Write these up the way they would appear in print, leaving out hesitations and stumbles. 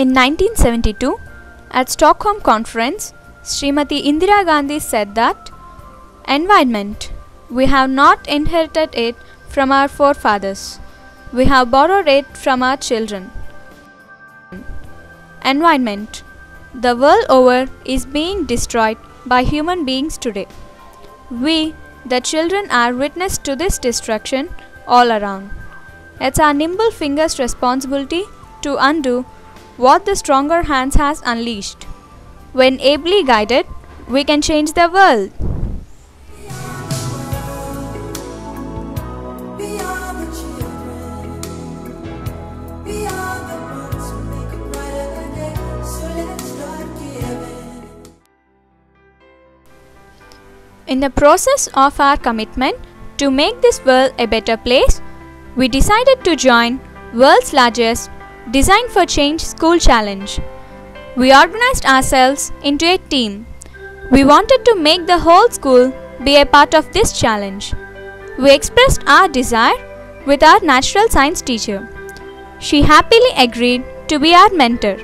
In 1972, at Stockholm Conference, Srimati Indira Gandhi said that environment, we have not inherited it from our forefathers, we have borrowed it from our children. Environment, the world over, is being destroyed by human beings today. We, the children, are witness to this destruction all around. It's our nimble fingers' responsibility to undo what the stronger hands has unleashed. When ably guided, we can change the world. In the process of our commitment to make this world a better place, we decided to join world's largest Design for Change School Challenge. We organized ourselves into a team. We wanted to make the whole school be a part of this challenge. We expressed our desire with our natural science teacher. She happily agreed to be our mentor.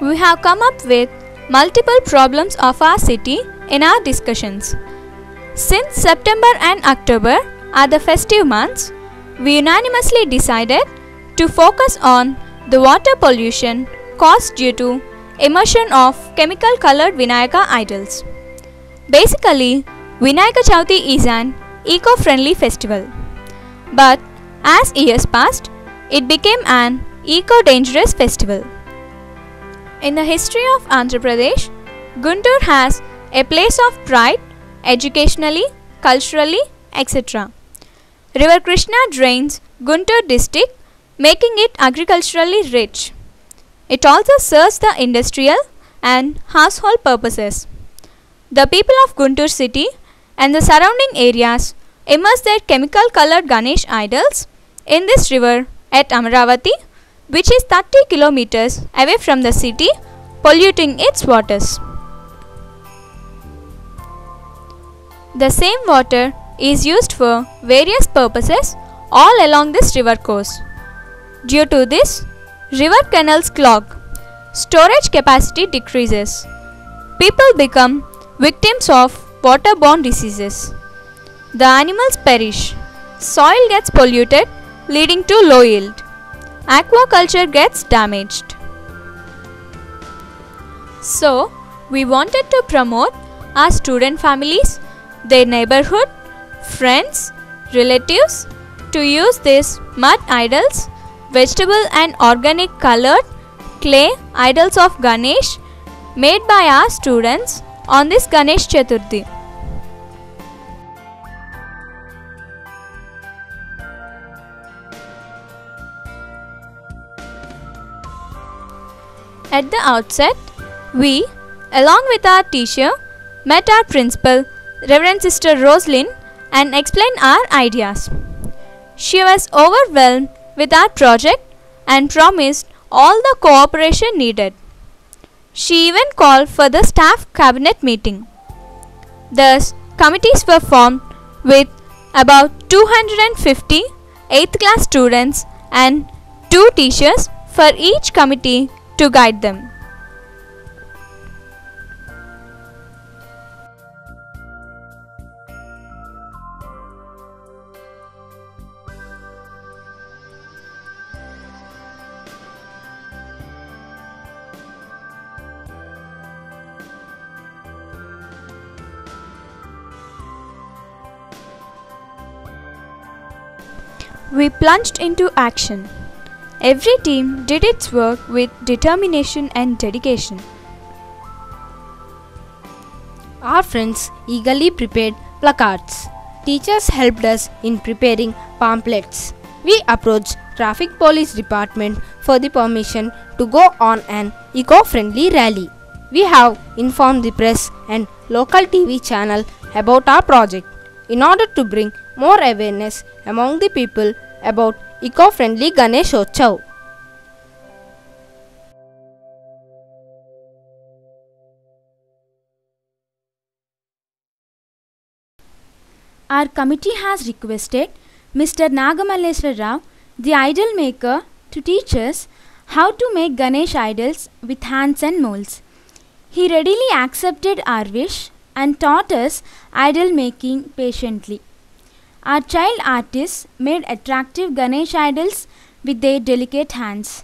We have come up with multiple problems of our city in our discussions. Since September and October are the festive months, we unanimously decided to focus on the water pollution caused due to immersion of chemical colored Vinayaka idols. Basically, Vinayaka Chauthi is an eco-friendly festival. But as years passed, it became an eco-dangerous festival. In the history of Andhra Pradesh, Guntur has a place of pride educationally, culturally, etc. River Krishna drains Guntur district, making it agriculturally rich. It also serves the industrial and household purposes. The people of Guntur city and the surrounding areas immerse their chemical colored Ganesh idols in this river at Amaravati, which is 30 kilometers away from the city, polluting its waters. The same water is used for various purposes all along this river course. Due to this, river canals clog, storage capacity decreases, people become victims of waterborne diseases, the animals perish, soil gets polluted leading to low yield, aquaculture gets damaged. So, we wanted to promote our student families, their neighborhood, friends, relatives to use these mud idols, vegetable and organic colored clay idols of Ganesh made by our students on this Ganesh Chaturthi. At the outset, we, along with our teacher, met our principal, Reverend Sister Roslyn, and explained our ideas. She was overwhelmed with our project and promised all the cooperation needed. She even called for the staff cabinet meeting. Thus, committees were formed with about 250 8th class students and 2 teachers for each committee to guide them. We plunged into action. Every team did its work with determination and dedication. Our friends eagerly prepared placards. Teachers helped us in preparing pamphlets. We approached Traffic Police Department for the permission to go on an eco-friendly rally. We have informed the press and local TV channel about our project in order to bring more awareness among the people about eco-friendly Ganeshotsav. Our committee has requested Mr. Nagamalleswar Rao, the idol maker, to teach us how to make Ganesh idols with hands and molds. He readily accepted our wish and taught us idol making patiently. Our child artists made attractive Ganesh idols with their delicate hands.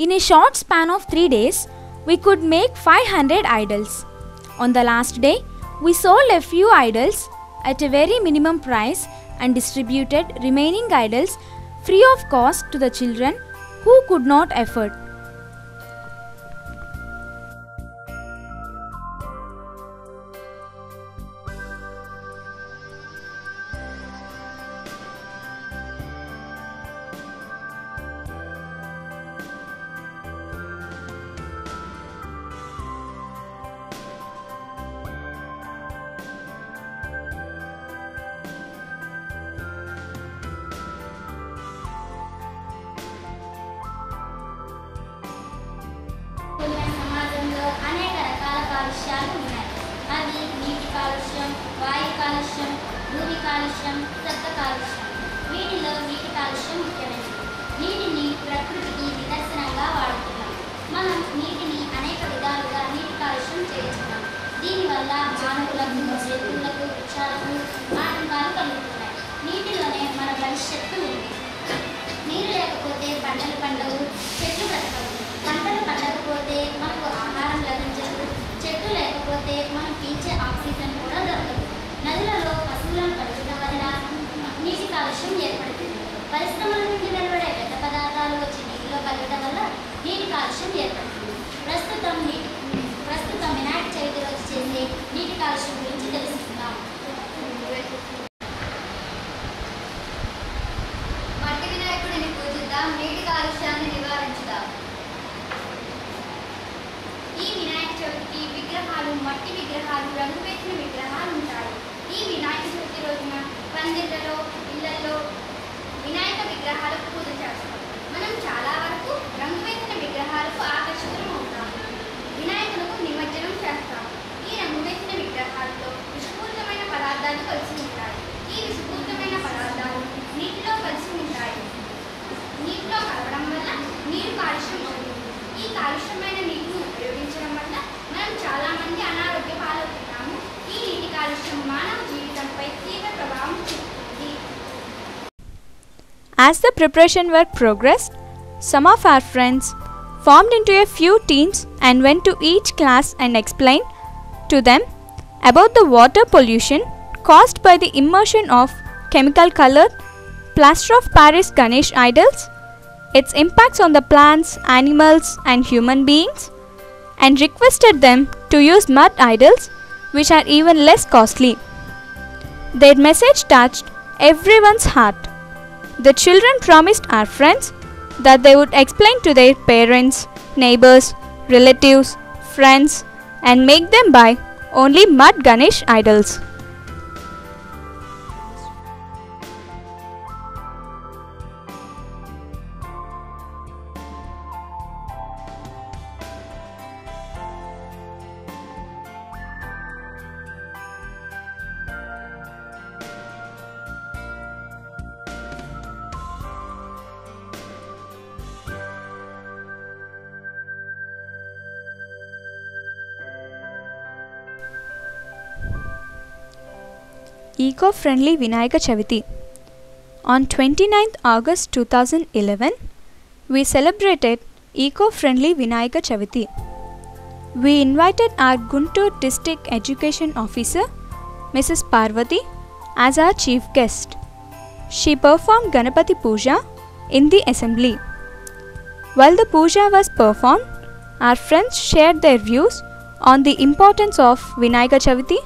In a short span of 3 days, we could make 500 idols. On the last day, we sold a few idols at a very minimum price and distributed remaining idols free of cost to the children who could not afford. సమాజంలో అనేక రకాల కాలుష్యాలు ఉన్నాయి. అవి నీటి కాలుష్యం, వాయు కాలుష్యం, భూమి కాలుష్యం, శబ్ద కాలుష్యం. వీటిలో నీటి కాలుష్యం ముఖ్యమైనది. నీటిని ప్రకృతికి నిదర్శనంగా వాడుతున్నాం. మనం నీటిని అనేక విధాలుగా నీటి కాలుష్యం చేస్తున్నాం. దీనివల్ల మానవులకు, జంతువులకు, వృక్షాలకు ఆటంకాలు కలుగుతున్నాయి. నీటిలోనే మన భవిష్యత్తు ఉంది. నీరు లేకపోతే పంటలు పండవు, చెట్లు బ్రతకవు. పంటలు పండకపోతే మనకు ఆహారం లభించదు. చెట్లు లేకపోతే మనం పీల్చే ఆక్సిజన్ కూడా దొరకదు. నదులలో పశువులను కడగడం వలన నీటి కాలుష్యం ఏర్పడుతుంది. పరిశ్రమల నుండి వెలువడే వ్యర్థ పదార్థాలు వచ్చి నీటిలో కలగడం వల్ల నీటి కాలుష్యం ఏర్పడుతుంది. ప్రస్తుతం వినాయక చవితి రోజు చేసే నీటి కాలుష్యం గురించి తెలుసుకుందాం. మట్టి వినాయకుడిని పూజిద్దాం, నీటి కాలుష్యాన్ని నివారించుదాం. ఈ వినాయక చవితికి విగ్రహాలు, మట్టి విగ్రహాలు, రంగు వేసిన విగ్రహాలు ఉంటాయి. ఈ వినాయక చవితి రోజున పందిళ్లలో, ఇళ్లలో వినాయక విగ్రహాలకు పూజ చేస్తాం. మనం చాలా వరకు రంగు వేసిన విగ్రహాలకు ఆకర్షితులం అవుతాము. వినాయకులకు నిమజ్జనం చేస్తాం. ఈ రంగు వేసిన విగ్రహాలతో విషపూరితమైన పదార్థాలు కలిసి ఉంటాయి. ఈ విషపూరితమైన పదార్థాలు నీటిలో కలిసి ఉంటాయి. నీటిలో కలవడం వల్ల నీరు కాలుష్యం అవుతుంది. ఈ కాలుష్యమైన నీటిని ఉపయోగించడం వల్ల మనం చాలా మంది అనారోగ్య పాలవుతున్నాము. ఈ నీటి కాలుష్యం మానవ జీవితంపై తీవ్ర ప్రభావం చూపుతుంది. As the preparation work progressed, some of our friends formed into a few teams and went to each class and explained to them about the water pollution caused by the immersion of chemical colored plaster of Paris Ganesh idols, its impacts on the plants, animals and human beings, and requested them to use mud idols which are even less costly. Their message touched everyone's heart. The children promised our friends that they would explain to their parents, neighbors, relatives, friends and make them buy only mud Ganesh idols. Eco-friendly Vinayaka Chaviti. On 29th August 2011, we celebrated Eco-friendly Vinayaka Chaviti. we invited our Guntur District Education Officer, Mrs. Parvati, as our chief guest. She performed Ganapati Puja in the assembly. While the puja was performed, our friends shared their views on the importance of Vinayaka Chaviti,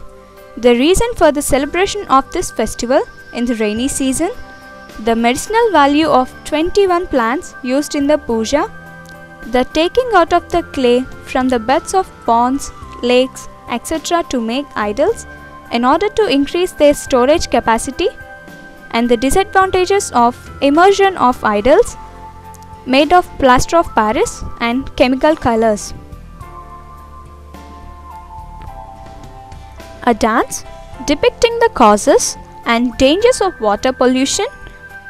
the reason for the celebration of this festival in the rainy season, the medicinal value of 21 plants used in the puja, the taking out of the clay from the beds of ponds, lakes, etc. to make idols in order to increase their storage capacity, and the disadvantages of immersion of idols made of plaster of Paris and chemical colors. A dance depicting the causes and dangers of water pollution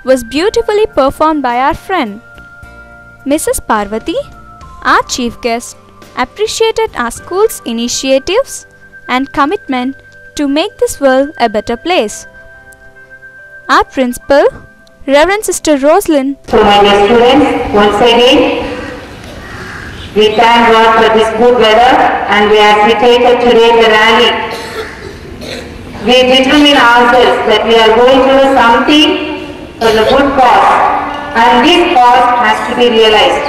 was beautifully performed by our friend. Mrs. Parvati, our chief guest, appreciated our school's initiatives and commitment to make this world a better place. Our principal, Reverend Sister Rosalind. So my dear students, once again, we thank God for this good weather and we are celebrated today the rally. We determine ourselves that we are going to do something for the good cause, and this cause has to be realized.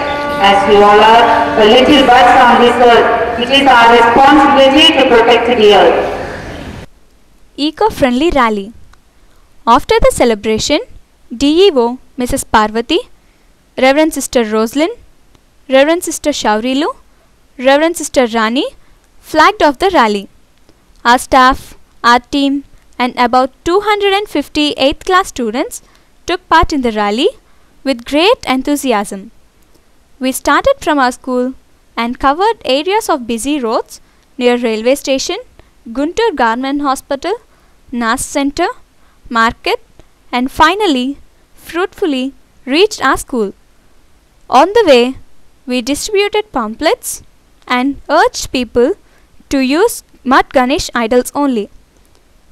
As we all are a little buds on this earth, it is our responsibility to protect the earth. Eco-friendly rally. After the celebration, DEO Mrs. Parvati, Reverend Sister Rosalind, Reverend Sister Shaurilu, Reverend Sister Rani flagged off the rally. Our staff, our team and about 250 8th class students took part in the rally with great enthusiasm. We started from our school and covered areas of busy roads near railway station, Guntur Government Hospital, NAS Center, market, and finally fruitfully reached our school. On the way, we distributed pamphlets and urged people to use mud Ganesh idols only.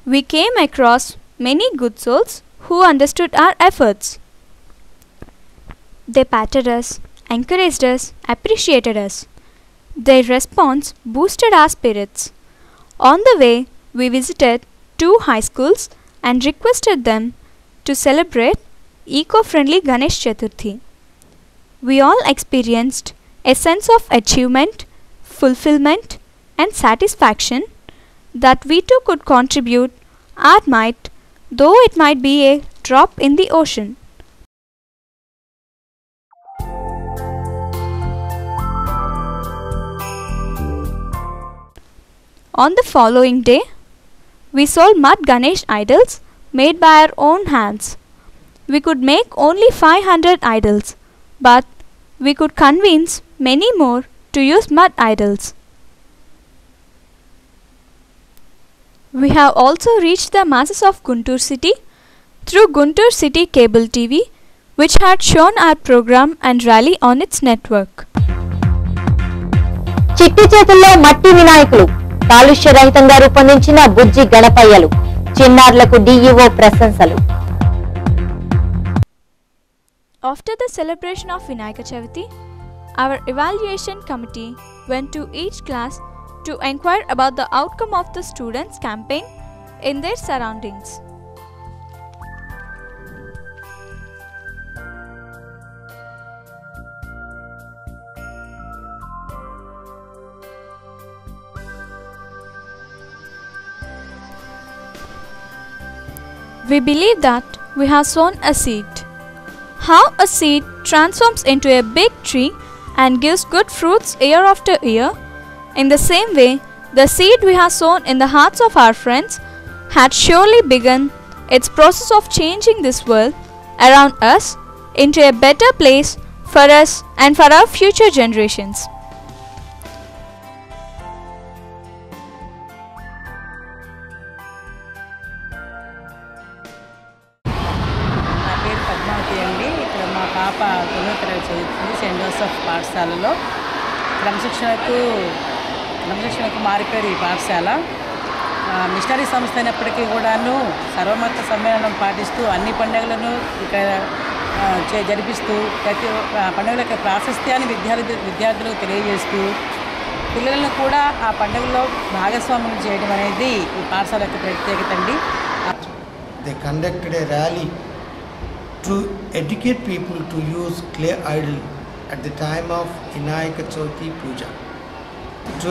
We came across many good souls who understood our efforts. They patted us, encouraged us, appreciated us. Their response boosted our spirits. On the way, we visited 2 high schools and requested them to celebrate eco-friendly Ganesh Chaturthi. We all experienced a sense of achievement, fulfillment and satisfaction that we too could contribute our mite, though it might be a drop in the ocean. On the following day, we sold mud Ganesh idols made by our own hands. We could make only 500 idols, but we could convince many more to use mud idols. We have also reached the masses of Guntur city through Guntur City Cable TV, which had shown our program and rally on its network. చిట్టి చేతుల్లో మట్టి వినాయకులు, కాలుష్య రహితంగా రూపొందించిన బుజ్జి గణపయ్యలు, చిన్నారులకు DEO ప్రశంసలు. After the celebration of Vinayaka Chaviti, our evaluation committee went to each class to inquire about the outcome of the students' campaign in their surroundings. We believe that we have sown a seed. How a seed transforms into a big tree and gives good fruits year after year, in the same way, the seed we have sown in the hearts of our friends had surely begun its process of changing this world around us into a better place for us and for our future generations. ఇక్కడ మా పాప 9వ తరగతి చదువుతుంది Saint Joseph పాఠశాలలో. క్రమశిక్షణకు మారిపోయారు ఈ పాఠశాల. మిషనరీ సంస్థ అయినప్పటికీ కూడాను సర్వమత సమ్మేళనం పాటిస్తూ అన్ని పండుగలను ఇక్కడ జరిపిస్తూ ప్రతి పండుగల యొక్క ప్రాశస్త్యాన్ని విద్యార్థులకు తెలియజేస్తూ పిల్లలను కూడా ఆ పండుగలో భాగస్వామ్యం చేయడం అనేది ఈ పాఠశాల యొక్క ప్రత్యేకత అండి. They conducted a rally to educate people to use clay idol at the time of Vinayaka Chavithi Puja. To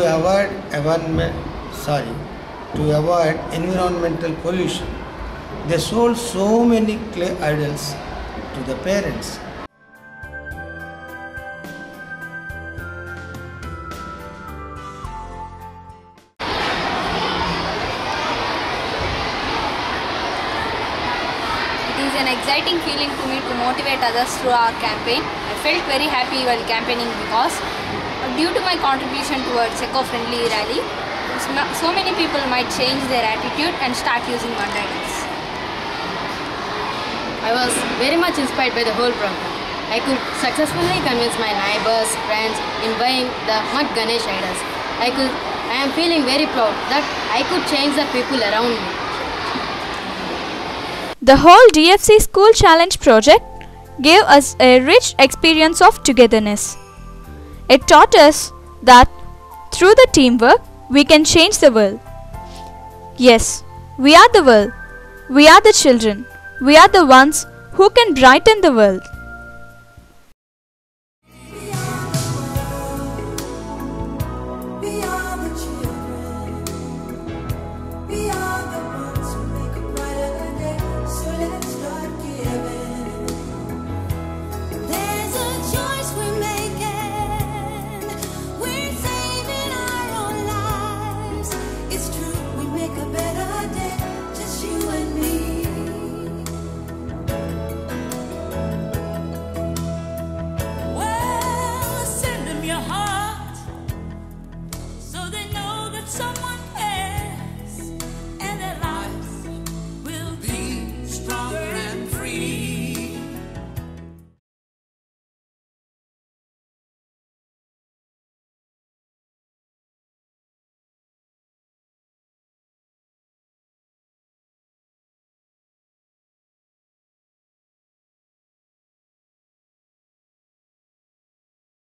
avoid environmental pollution, they sold so many clay idols to the parents. It is an exciting feeling to me to motivate others through our campaign. I felt very happy while campaigning because due to my contribution towards eco-friendly rally, so many people might change their attitude and start using mud idols. I was very much inspired by the whole program. I could successfully convince my neighbors, friends in buying the mud Ganesh idols. I am feeling very proud that I could change the people around me. The whole DFC School Challenge project gave us a rich experience of togetherness. It taught us that through the teamwork, we can change the world. Yes, we are the world. We are the children. We are the ones who can brighten the world.